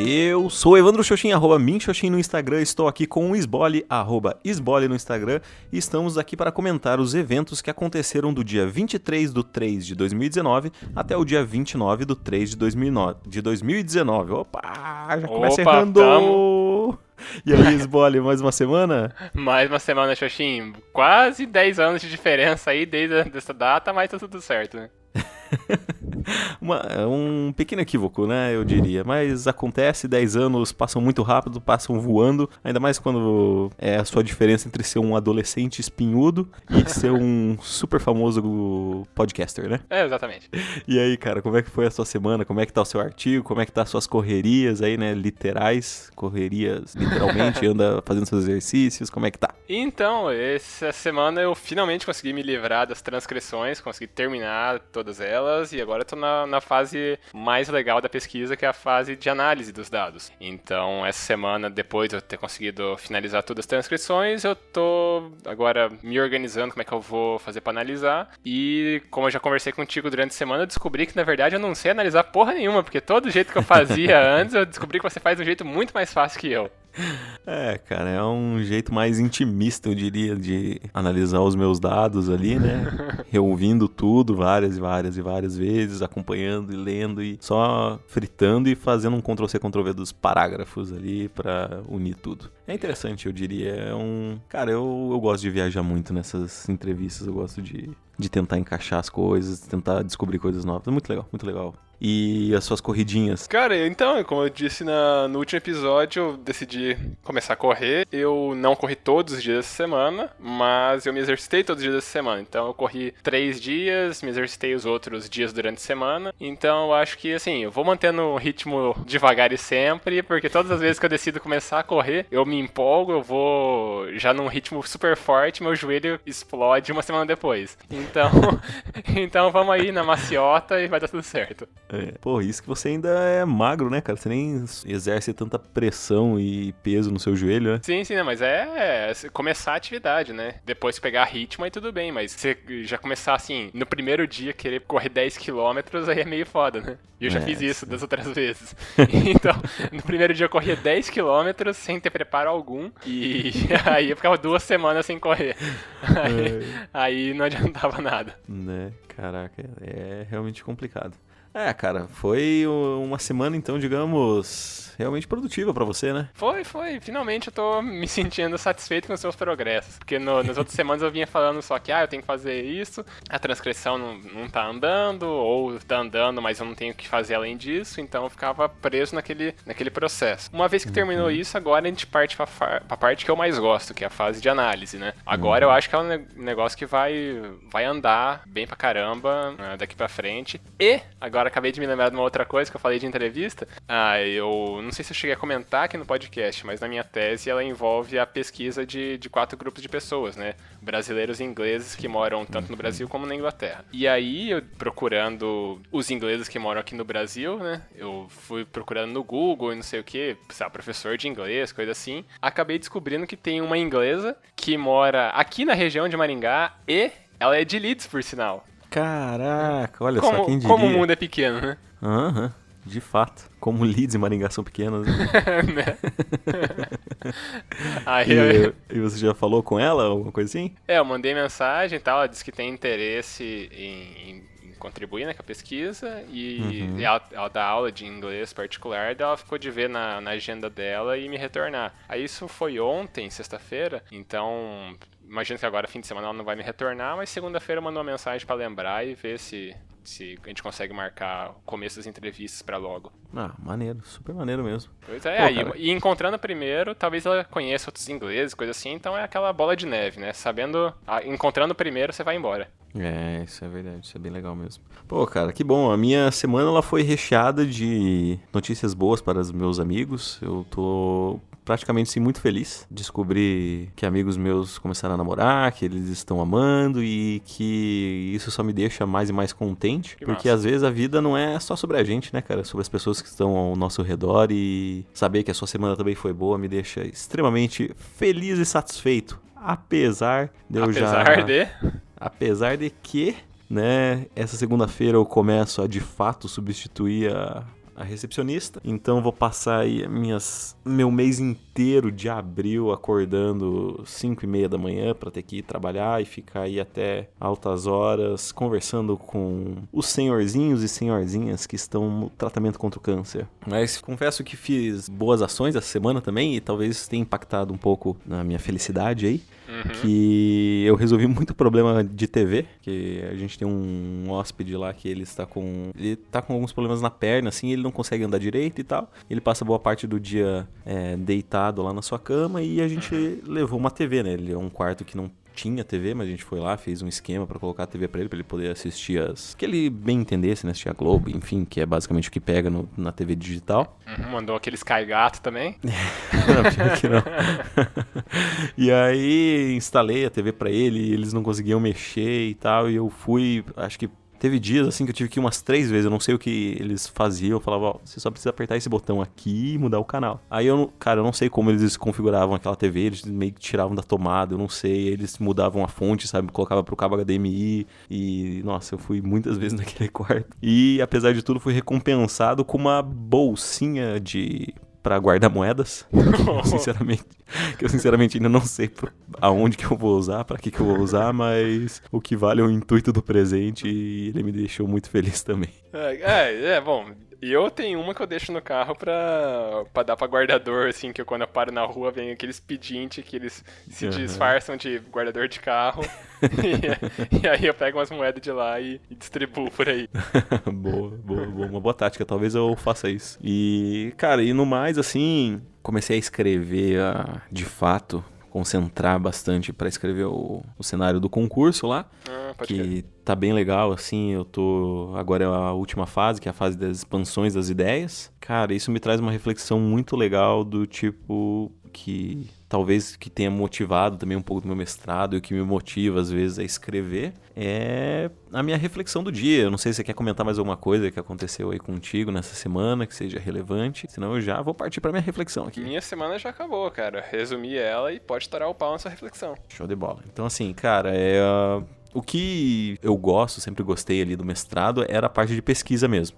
Eu sou Evandro Xoxin, @minxoxin no Instagram, estou aqui com o Sbole, @sbole no Instagram, e estamos aqui para comentar os eventos que aconteceram do dia 23 de 3 de 2019 até o dia 29 de 3 de 2019. Opa, já começa errando! Tamo. E aí, Sbole, mais uma semana? Mais uma semana, Xoxin. Quase 10 anos de diferença aí desde essa data, mas tá tudo certo, né? Um pequeno equívoco, né, eu diria, mas acontece, 10 anos passam muito rápido, passam voando, ainda mais quando é a sua diferença entre ser um adolescente espinhudo e ser um super famoso podcaster, né? É, exatamente. E aí, cara, como é que foi a sua semana? Como é que tá o seu artigo? Como é que tá as suas correrias aí, né, literais, correrias literalmente, anda fazendo seus exercícios, como é que tá? Então, essa semana eu finalmente consegui me livrar das transcrições, consegui terminar todas elas e agora eu tô na fase mais legal da pesquisa, que é a fase de análise dos dados. Então, essa semana, depois de eu ter conseguido finalizar todas as transcrições, eu tô agora me organizando como é que eu vou fazer pra analisar. E, como eu já conversei contigo durante a semana, eu descobri que, na verdade, eu não sei analisar porra nenhuma, porque todo o jeito que eu fazia antes, eu descobri que você faz de um jeito muito mais fácil que eu. É, cara, é um jeito mais intimista, eu diria, de analisar os meus dados ali, né? Reouvindo tudo várias e várias vezes, acompanhando e lendo e só fritando e fazendo um Ctrl-C, Ctrl-V dos parágrafos ali pra unir tudo. É interessante, eu diria. Cara, eu gosto de viajar muito nessas entrevistas, eu gosto de tentar encaixar as coisas, tentar descobrir coisas novas. É muito legal, muito legal. E as suas corridinhas? Cara, então, como eu disse no último episódio, eu decidi começar a correr. Eu não corri todos os dias dessa semana, mas eu me exercitei todos os dias dessa semana. Então eu corri 3 dias, me exercitei os outros dias durante a semana. Então eu acho que, assim, eu vou mantendo um ritmo devagar e sempre, porque todas as vezes que eu decido começar a correr, eu me empolgo, eu vou já num ritmo super forte, meu joelho explode uma semana depois. Então vamos aí na maciota e vai dar tudo certo. Pô, isso que você ainda é magro, né, cara? Você nem exerce tanta pressão e peso no seu joelho, né? Sim, né? Mas é começar a atividade, né? Depois pegar ritmo aí tudo bem, mas você já começar assim, no primeiro dia querer correr 10 km, aí é meio foda, né? E eu já fiz isso das outras vezes. Então, no primeiro dia eu corria 10 km sem ter preparo algum, e aí eu ficava 2 semanas sem correr. Aí não adiantava nada. Né, caraca, é realmente complicado. É, cara, foi uma semana, então, digamos, realmente produtiva pra você, né? Foi. Finalmente eu tô me sentindo satisfeito com os seus progressos. Porque nas outras semanas eu vinha falando só que, eu tenho que fazer isso, a transcrição não tá andando, ou tá andando, mas eu não tenho o que fazer além disso, então eu ficava preso naquele processo. Uma vez que terminou isso, agora a gente parte pra parte que eu mais gosto, que é a fase de análise, né? Agora eu acho que é um negócio que vai andar bem pra caramba daqui pra frente. E, agora acabei de me lembrar de uma outra coisa que eu falei de entrevista. Eu não sei se eu cheguei a comentar aqui no podcast, mas na minha tese ela envolve a pesquisa de 4 grupos de pessoas, né? Brasileiros e ingleses que moram tanto no Brasil como na Inglaterra. E aí, eu procurando os ingleses que moram aqui no Brasil, né? Eu fui procurando no Google e não sei o que, professor de inglês, coisa assim. Acabei descobrindo que tem uma inglesa que mora aqui na região de Maringá e ela é de Leeds, por sinal. Caraca, olha só quem diria. Como o mundo é pequeno, né? Aham, de fato. Como Leeds e Maringá são pequenas, né? E você já falou com ela, alguma coisa assim? Eu mandei mensagem e tal, ela disse que tem interesse em contribuir, né, com a pesquisa, e ela dá aula de inglês particular, daí ela ficou de ver na agenda dela e me retornar. Aí isso foi ontem, sexta-feira, então imagino que agora, fim de semana, ela não vai me retornar, mas segunda-feira mandou uma mensagem pra lembrar e ver se a gente consegue marcar o começo das entrevistas pra logo. Maneiro, super maneiro mesmo. Pois é, e encontrando primeiro, talvez ela conheça outros ingleses, coisa assim, então é aquela bola de neve, né? Encontrando primeiro, você vai embora. É, isso é verdade, isso é bem legal mesmo. Pô, cara, que bom, a minha semana ela foi recheada de notícias boas para os meus amigos, eu tô praticamente sim, muito feliz. Descobri que amigos meus começaram a namorar, que eles estão amando e que isso só me deixa mais e mais contente. Porque às vezes a vida não é só sobre a gente, né, cara? Sobre as pessoas que estão ao nosso redor, e saber que a sua semana também foi boa me deixa extremamente feliz e satisfeito. Apesar de que, né, essa segunda-feira eu começo a de fato substituir a recepcionista. Então vou passar aí meu mês inteiro de abril acordando 5:30 da manhã pra ter que ir trabalhar e ficar aí até altas horas conversando com os senhorzinhos e senhorzinhas que estão no tratamento contra o câncer. Mas confesso que fiz boas ações essa semana também e talvez tenha impactado um pouco na minha felicidade aí. Que eu resolvi muito problema de TV, que a gente tem um hóspede lá que ele tá com alguns problemas na perna, assim, ele não consegue andar direito e tal. Ele passa boa parte do dia deitado lá na sua cama e a gente levou uma TV, né? Ele é um quarto que não tinha TV, mas a gente foi lá, fez um esquema pra colocar a TV pra ele poder assistir que ele bem entendesse, né? Assistir a Globo, enfim, que é basicamente o que pega na TV digital. Mandou aquele Sky Gato também? Não, pior que não. E aí instalei a TV pra ele, e eles não conseguiam mexer e tal, e eu fui, acho que teve dias assim que eu tive que ir umas 3 vezes, eu não sei o que eles faziam, eu falava, você só precisa apertar esse botão aqui e mudar o canal. Aí eu não sei como eles configuravam aquela TV, eles meio que tiravam da tomada, eu não sei, eles mudavam a fonte, sabe, colocavam pro cabo HDMI e, nossa, eu fui muitas vezes naquele quarto. E, apesar de tudo, fui recompensado com uma bolsinha pra guardar moedas, que eu sinceramente ainda não sei aonde que eu vou usar, pra que eu vou usar, mas o que vale é o intuito do presente e ele me deixou muito feliz também. Bom, eu tenho uma que eu deixo no carro pra dar pra guardador, assim, que quando eu paro na rua vem aqueles pedintes que eles se disfarçam de guardador de carro e aí eu pego umas moedas de lá e distribuo por aí. Boa, uma boa tática, talvez eu faça isso. E, cara, e no mais, assim, comecei a escrever, de fato, concentrar bastante pra escrever o cenário do concurso lá, que tá bem legal, assim, agora é a última fase, que é a fase das expansões das ideias. Cara, isso me traz uma reflexão muito legal do tipo que talvez que tenha motivado também um pouco do meu mestrado e o que me motiva às vezes a escrever é a minha reflexão do dia. Eu não sei se você quer comentar mais alguma coisa que aconteceu aí contigo nessa semana, que seja relevante, senão eu já vou partir pra minha reflexão aqui. Minha semana já acabou, cara. Resumi ela e pode estourar o pau nessa reflexão. Show de bola. Então assim, cara, o que eu sempre gostei ali do mestrado era a parte de pesquisa mesmo.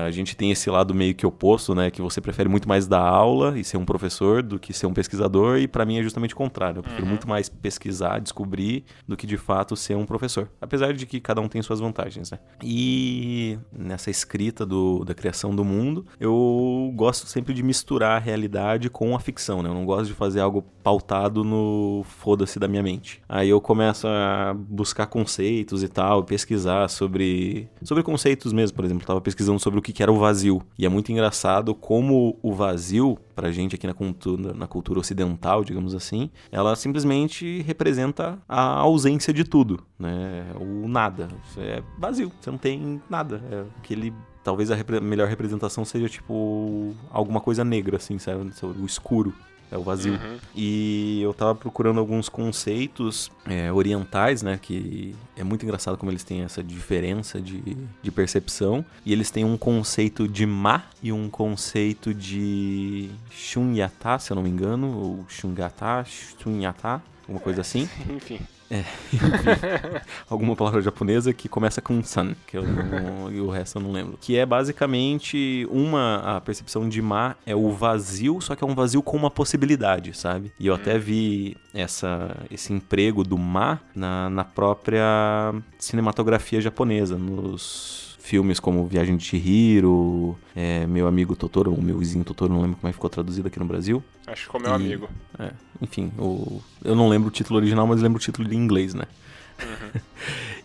A gente tem esse lado meio que oposto, né? Que você prefere muito mais dar aula e ser um professor do que ser um pesquisador, e pra mim é justamente o contrário. Eu prefiro muito mais pesquisar, descobrir, do que de fato ser um professor. Apesar de que cada um tem suas vantagens, né? E nessa escrita da criação do mundo, eu gosto sempre de misturar a realidade com a ficção, né? Eu não gosto de fazer algo pautado no foda-se da minha mente. Aí eu começo a buscar conceitos e tal, pesquisar sobre conceitos mesmo. Por exemplo, eu tava pesquisando sobre o que era o vazio. E é muito engraçado como o vazio, pra gente aqui na cultura ocidental, digamos assim, ela simplesmente representa a ausência de tudo, né? O nada. É vazio, você não tem nada. É aquele... Talvez a melhor representação seja, tipo, alguma coisa negra, assim, sabe? O escuro. É o vazio. E eu tava procurando alguns conceitos orientais, né? Que é muito engraçado como eles têm essa diferença de percepção. E eles têm um conceito de Ma e um conceito de Shunyata, se eu não me engano. Ou Shungata, Shunyata, alguma coisa assim. Enfim. Alguma palavra japonesa que começa com san, e o resto eu não lembro. Que é basicamente a percepção de Ma é o vazio, só que é um vazio com uma possibilidade, sabe? E eu até vi esse emprego do Ma na própria cinematografia japonesa, nos filmes como Viagem de Chihiro, Meu Amigo Totoro, ou Meu Vizinho Totoro, não lembro como é que ficou traduzido aqui no Brasil. Acho que ficou Meu Amigo. Enfim, eu não lembro o título original, mas lembro o título em inglês, né?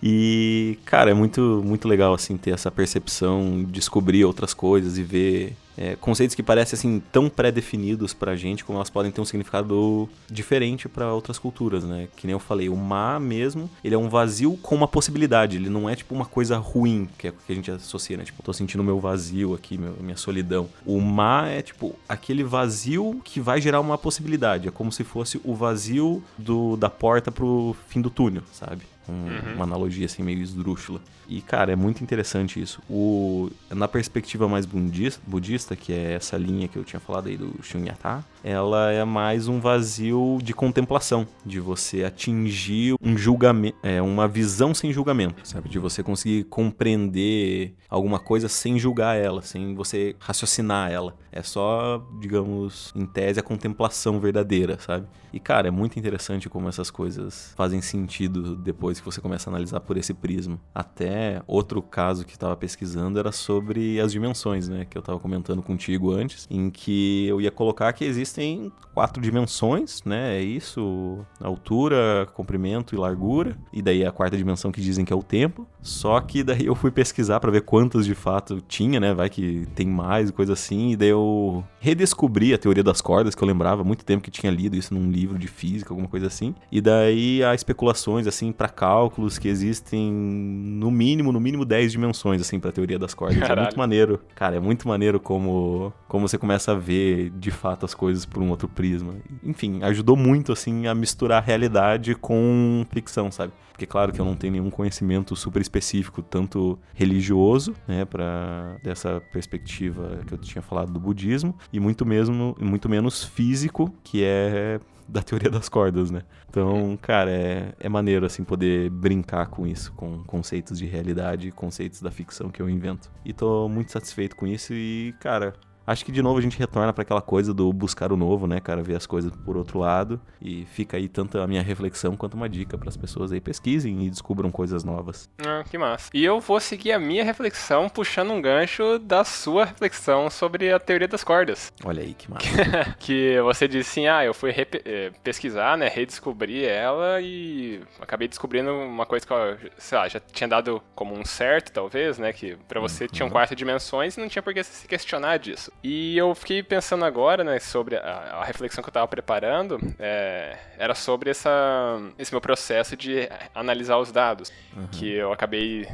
E, cara, é muito, muito legal, assim, ter essa percepção, descobrir outras coisas e ver conceitos que parecem, assim, tão pré-definidos pra gente, como elas podem ter um significado diferente pra outras culturas, né? Que nem eu falei, o Ma mesmo, ele é um vazio com uma possibilidade, ele não é, tipo, uma coisa ruim, que é o que a gente associa, né? Tipo, tô sentindo meu vazio aqui, minha solidão. O Ma é, tipo, aquele vazio que vai gerar uma possibilidade, é como se fosse o vazio da porta pro fim do túnel, sabe? Uma analogia assim meio esdrúxula. E, cara, é muito interessante isso. Na perspectiva mais budista, que é essa linha que eu tinha falado aí do Shunyata, ela é mais um vazio de contemplação, de você atingir um julgamento, uma visão sem julgamento, sabe? De você conseguir compreender alguma coisa sem julgar ela, sem você raciocinar ela. É só, digamos, em tese, a contemplação verdadeira, sabe? E, cara, é muito interessante como essas coisas fazem sentido depois que você começa a analisar por esse prisma. Até outro caso que eu estava pesquisando era sobre as dimensões, né? Que eu estava comentando contigo antes, em que eu ia colocar que existem 4 dimensões, né? É isso, altura, comprimento e largura. E daí a 4ª dimensão que dizem que é o tempo. Só que daí eu fui pesquisar para ver quantas de fato tinha, né? Vai que tem mais, coisa assim. E daí eu redescobri a teoria das cordas, que eu lembrava há muito tempo que tinha lido isso num livro de física, alguma coisa assim. E daí há especulações, assim, para cálculos que existem no mínimo 10 dimensões, assim, pra teoria das cordas. Caralho. É muito maneiro. Cara, é muito maneiro como você começa a ver, de fato, as coisas por um outro prisma. Enfim, ajudou muito, assim, a misturar realidade com ficção, sabe? Porque, claro, que eu não tenho nenhum conhecimento super específico, tanto religioso, né, dessa perspectiva que eu tinha falado do budismo, e muito menos físico, que é da teoria das cordas, né? Então, cara, é maneiro, assim, poder brincar com isso, com conceitos de realidade e conceitos da ficção que eu invento. E tô muito satisfeito com isso e, cara, acho que de novo a gente retorna para aquela coisa do buscar o novo, né, cara? Ver as coisas por outro lado. E fica aí tanto a minha reflexão quanto uma dica para as pessoas aí pesquisem e descubram coisas novas. Ah, que massa. E eu vou seguir a minha reflexão puxando um gancho da sua reflexão sobre a teoria das cordas. Olha aí, que massa. Que você disse assim, eu fui pesquisar, né, redescobrir ela e acabei descobrindo uma coisa que eu, sei lá, já tinha dado como um certo, talvez, né, que pra você tinham 4 dimensões e não tinha por que se questionar disso. E eu fiquei pensando agora, né, sobre a reflexão que eu tava preparando, era sobre esse meu processo de analisar os dados, que eu acabei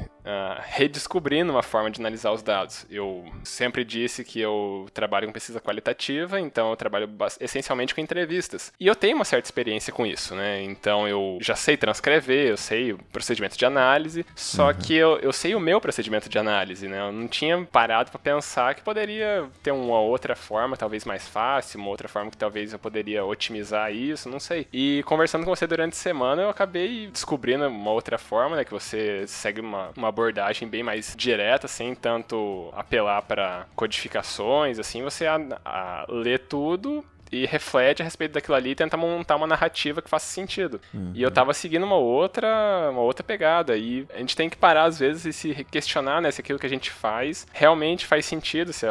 redescobrindo uma forma de analisar os dados. Eu sempre disse que eu trabalho com pesquisa qualitativa, então eu trabalho essencialmente com entrevistas. E eu tenho uma certa experiência com isso, né, então eu já sei transcrever, eu sei o procedimento de análise, só que eu sei o meu procedimento de análise, né, eu não tinha parado para pensar que poderia ter uma outra forma, talvez mais fácil, uma outra forma que talvez eu poderia otimizar isso, não sei. E conversando com você durante a semana, eu acabei descobrindo uma outra forma, né, que você segue uma abordagem bem mais direta, sem tanto apelar para codificações, assim, você lê tudo e reflete a respeito daquilo ali e tenta montar uma narrativa que faça sentido. E eu tava seguindo uma outra pegada, e a gente tem que parar às vezes e se questionar, né, se aquilo que a gente faz realmente faz sentido, se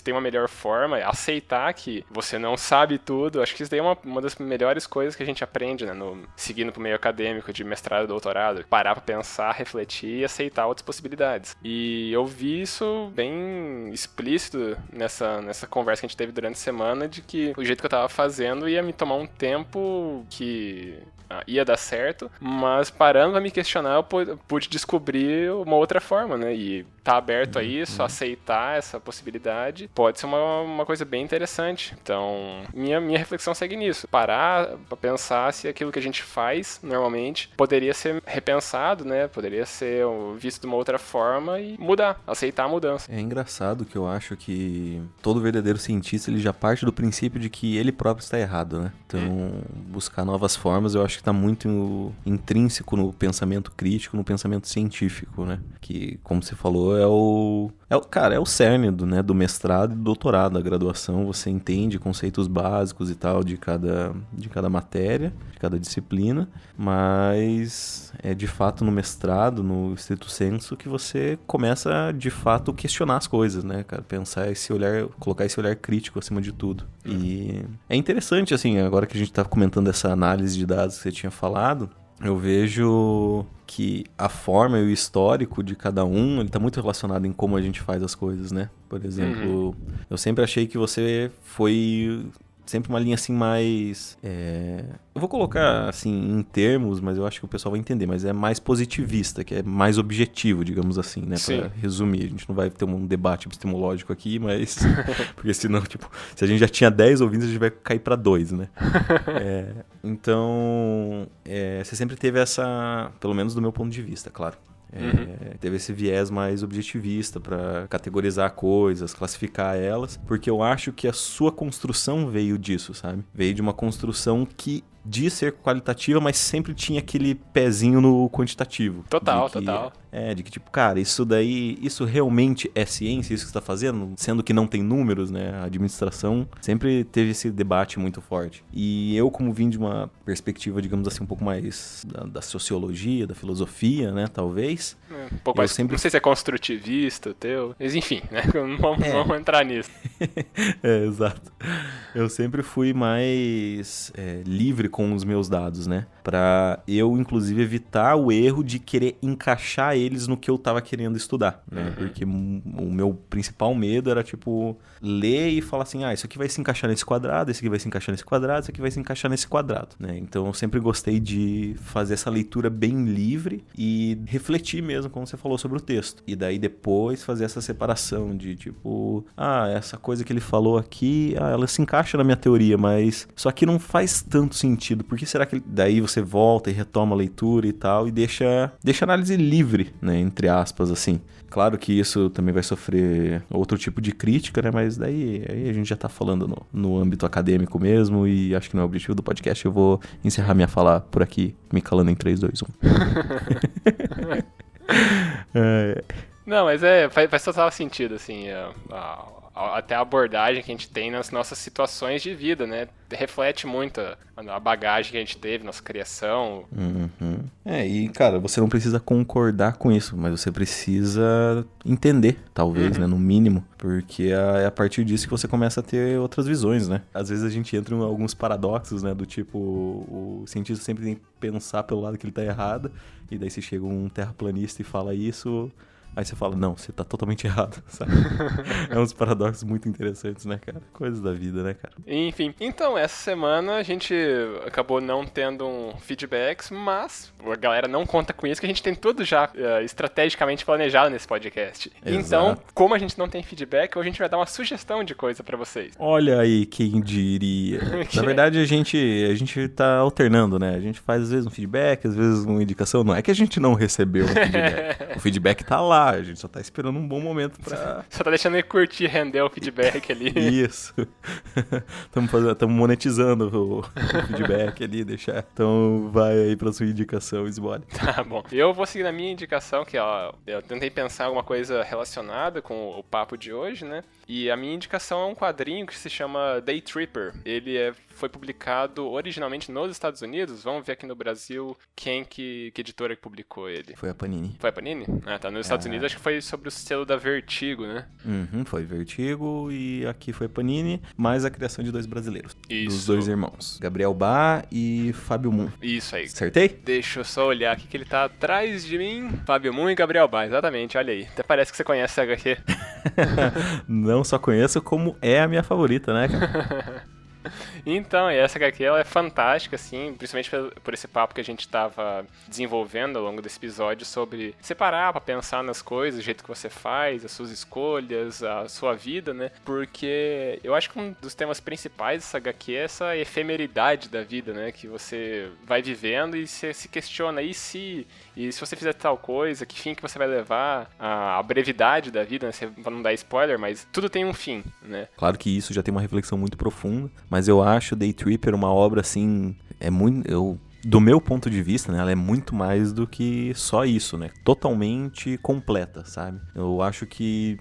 tem uma melhor forma, aceitar que você não sabe tudo. Acho que isso daí é uma das melhores coisas que a gente aprende, né, seguindo pro meio acadêmico de mestrado e doutorado, parar pra pensar, refletir e aceitar outras possibilidades. E eu vi isso bem explícito nessa conversa que a gente teve durante a semana, de que o jeito que eu tava fazendo ia me tomar um tempo que ia dar certo, mas parando a me questionar, eu pude descobrir uma outra forma, né? E tá aberto a isso, aceitar essa possibilidade, pode ser uma coisa bem interessante. Então, minha reflexão segue nisso. Parar pra pensar se aquilo que a gente faz, normalmente, poderia ser repensado, né? Poderia ser visto de uma outra forma e mudar, aceitar a mudança. É engraçado que eu acho que todo verdadeiro cientista, ele já parte do princípio de que ele próprio está errado, né? Então, buscar novas formas, eu acho que está muito intrínseco no pensamento crítico, no pensamento científico, né? Que, como você falou, é o cerne do mestrado e do doutorado, da graduação. Você entende conceitos básicos e tal de cada matéria, de cada disciplina, mas é de fato no mestrado, no stricto sensu, que você começa de fato a questionar as coisas, né, cara? Pensar colocar esse olhar crítico acima de tudo. E é interessante, assim, agora que a gente tá comentando essa análise de dados que você tinha falado, eu vejo que a forma e o histórico de cada um, ele tá muito relacionado em como a gente faz as coisas, né? Por exemplo, eu sempre achei que você foi sempre uma linha assim mais... Eu vou colocar assim em termos, mas eu acho que o pessoal vai entender, mas é mais positivista, que é mais objetivo, digamos assim, né? Pra resumir, a gente não vai ter um debate epistemológico aqui, mas... porque senão, tipo, se a gente já tinha 10 ouvintes, a gente vai cair pra 2, né? Então, você sempre teve essa, pelo menos do meu ponto de vista, claro, Teve esse viés mais objetivista pra categorizar coisas, classificar elas, porque eu acho que a sua construção veio disso, sabe? Veio de uma construção que diz ser qualitativa, mas sempre tinha aquele pezinho no quantitativo. Total. De que tipo, cara, isso daí, isso realmente é ciência, isso que você tá fazendo? Sendo que não tem números, né? A administração sempre teve esse debate muito forte. E eu, como vim de uma perspectiva, digamos assim, um pouco mais da sociologia, da filosofia, né? Talvez. Um pouco mais, não sei se é construtivista, mas enfim, né? Não vamos entrar nisso. Exato. Eu sempre fui mais livre com os meus dados, né? Pra eu, inclusive, evitar o erro de querer encaixar eles no que eu tava querendo estudar, né? Porque o meu principal medo era, tipo, ler e falar assim, isso aqui vai se encaixar nesse quadrado, esse aqui vai se encaixar nesse quadrado, esse aqui vai se encaixar nesse quadrado, né? Então, eu sempre gostei de fazer essa leitura bem livre e refletir mesmo, como você falou, sobre o texto. E daí, depois, fazer essa separação de, tipo, essa coisa que ele falou aqui, ela se encaixa na minha teoria, mas isso aqui não faz tanto sentido. Por que será que... Daí você volta e retoma a leitura e tal, e deixa a análise livre, né, entre aspas, assim. Claro que isso também vai sofrer outro tipo de crítica, né, mas daí aí a gente já tá falando no âmbito acadêmico mesmo, e acho que não é o objetivo do podcast. Eu vou encerrar minha fala por aqui, me calando em 3, 2, 1. Não, mas faz total sentido, assim, até a abordagem que a gente tem nas nossas situações de vida, né? Reflete muito a bagagem que a gente teve, nossa criação. E, cara, você não precisa concordar com isso, mas você precisa entender, talvez, né? No mínimo, porque é a partir disso que você começa a ter outras visões, né? Às vezes a gente entra em alguns paradoxos, né? Do tipo, o cientista sempre tem que pensar pelo lado que ele tá errado, e daí se chega um terraplanista e fala isso... Aí você fala, não, você tá totalmente errado, sabe? É uns paradoxos muito interessantes, né, cara? Coisas da vida, né, cara? Enfim, então, essa semana a gente acabou não tendo feedbacks, mas a galera não conta com isso, que a gente tem tudo já estrategicamente planejado nesse podcast. Exato. Então, como a gente não tem feedback, hoje a gente vai dar uma sugestão de coisa pra vocês. Olha aí, quem diria. Na verdade, a gente tá alternando, né? A gente faz, às vezes, um feedback, às vezes uma indicação. Não é que a gente não recebeu um feedback. O feedback tá lá. A gente só tá esperando um bom momento pra... Só tá deixando ele curtir, render o feedback ali. Isso. Estamos monetizando o feedback ali, deixar. Então vai aí pra sua indicação, Esbole. Tá bom. Eu vou seguir na minha indicação, que eu tentei pensar alguma coisa relacionada com o papo de hoje, né? E a minha indicação é um quadrinho que se chama Day Tripper. Ele foi publicado originalmente nos Estados Unidos. Vamos ver aqui no Brasil que editora que publicou ele. Foi a Panini. Foi a Panini? Tá. Nos Estados Unidos acho que foi sobre o selo da Vertigo, né? Foi Vertigo e aqui foi a Panini, mais a criação de 2 brasileiros. Isso. Dos 2 irmãos. Gabriel Bá e Fábio Moon. Isso aí. Acertei? Deixa eu só olhar aqui que ele tá atrás de mim. Fábio Moon e Gabriel Bá, exatamente, olha aí. Até parece que você conhece a HQ. Não só conheço, como é a minha favorita, né, cara? Então, essa HQ ela é fantástica, assim, principalmente por esse papo que a gente estava desenvolvendo ao longo desse episódio sobre separar para pensar nas coisas, o jeito que você faz, as suas escolhas, a sua vida, né? Porque eu acho que um dos temas principais dessa HQ é essa efemeridade da vida, né? Que você vai vivendo e você se questiona, e se você fizer tal coisa, que fim que você vai levar, a brevidade da vida, né? Pra não dar spoiler, mas tudo tem um fim, né? Claro que isso já tem uma reflexão muito profunda, mas eu acho Day Tripper uma obra, assim, do meu ponto de vista, né, ela é muito mais do que só isso, né? Totalmente completa, sabe? Eu acho que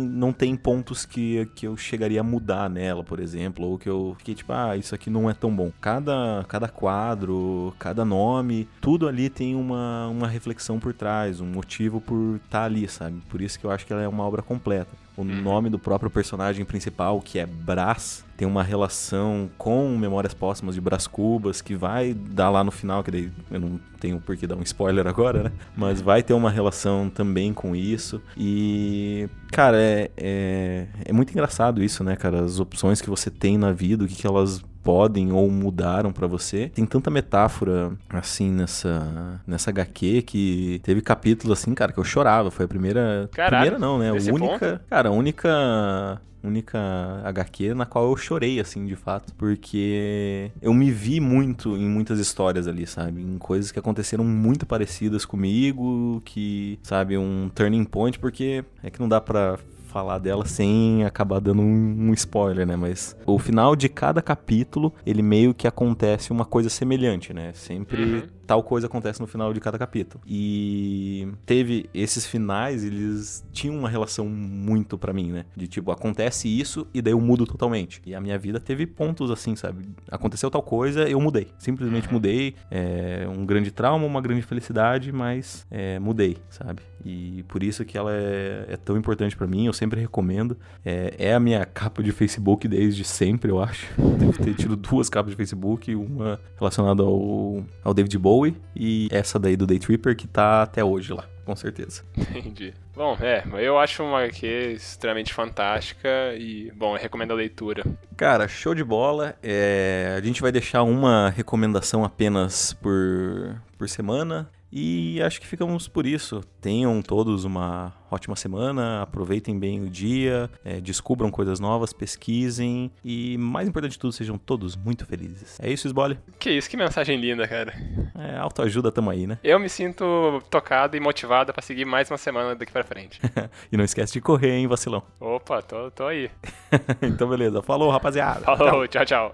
não tem pontos que eu chegaria a mudar nela, por exemplo, ou que eu fiquei tipo, isso aqui não é tão bom. Cada quadro, cada nome, tudo ali tem uma reflexão por trás, um motivo por estar ali, sabe? Por isso que eu acho que ela é uma obra completa. O nome do próprio personagem principal, que é Brás, tem uma relação com Memórias Póstumas de Brás Cubas, que vai dar lá no final, que daí eu não tenho por que dar um spoiler agora, né? Mas vai ter uma relação também com isso. E, cara, é muito engraçado isso, né, cara? As opções que você tem na vida, o que elas podem ou mudaram pra você. Tem tanta metáfora, assim, nessa HQ que teve capítulo, assim, cara, que eu chorava. Foi a primeira... Caralho, primeira não, né? A nesse única... Cara, a única HQ na qual eu chorei, assim, de fato. Porque eu me vi muito em muitas histórias ali, sabe? Em coisas que aconteceram muito parecidas comigo, que, sabe, um turning point, porque é que não dá pra falar dela sem acabar dando um spoiler, né? Mas o final de cada capítulo, ele meio que acontece uma coisa semelhante, né? Sempre tal coisa acontece no final de cada capítulo. E teve esses finais, eles tinham uma relação muito pra mim, né? De tipo, acontece isso e daí eu mudo totalmente. E a minha vida teve pontos assim, sabe? Aconteceu tal coisa, eu mudei. Simplesmente mudei. É um grande trauma, uma grande felicidade, mas mudei, sabe? E por isso que ela é tão importante pra mim, eu sempre recomendo. É a minha capa de Facebook desde sempre, eu acho. Devo ter tido 2 capas de Facebook, uma relacionada ao David Bowie e essa daí do Day Tripper que tá até hoje lá, com certeza. Entendi. Bom, eu acho uma HQ extremamente fantástica e, bom, eu recomendo a leitura. Cara, show de bola. A gente vai deixar uma recomendação apenas por semana. E acho que ficamos por isso. Tenham todos uma ótima semana, aproveitem bem o dia, descubram coisas novas, pesquisem e, mais importante de tudo, sejam todos muito felizes. É isso, Sbole? Que isso, que mensagem linda, cara. Autoajuda, tamo aí, né? Eu me sinto tocado e motivado pra seguir mais uma semana daqui pra frente. E não esquece de correr, hein, vacilão? Opa, tô aí. Então beleza, falou, rapaziada. Falou, tchau, tchau.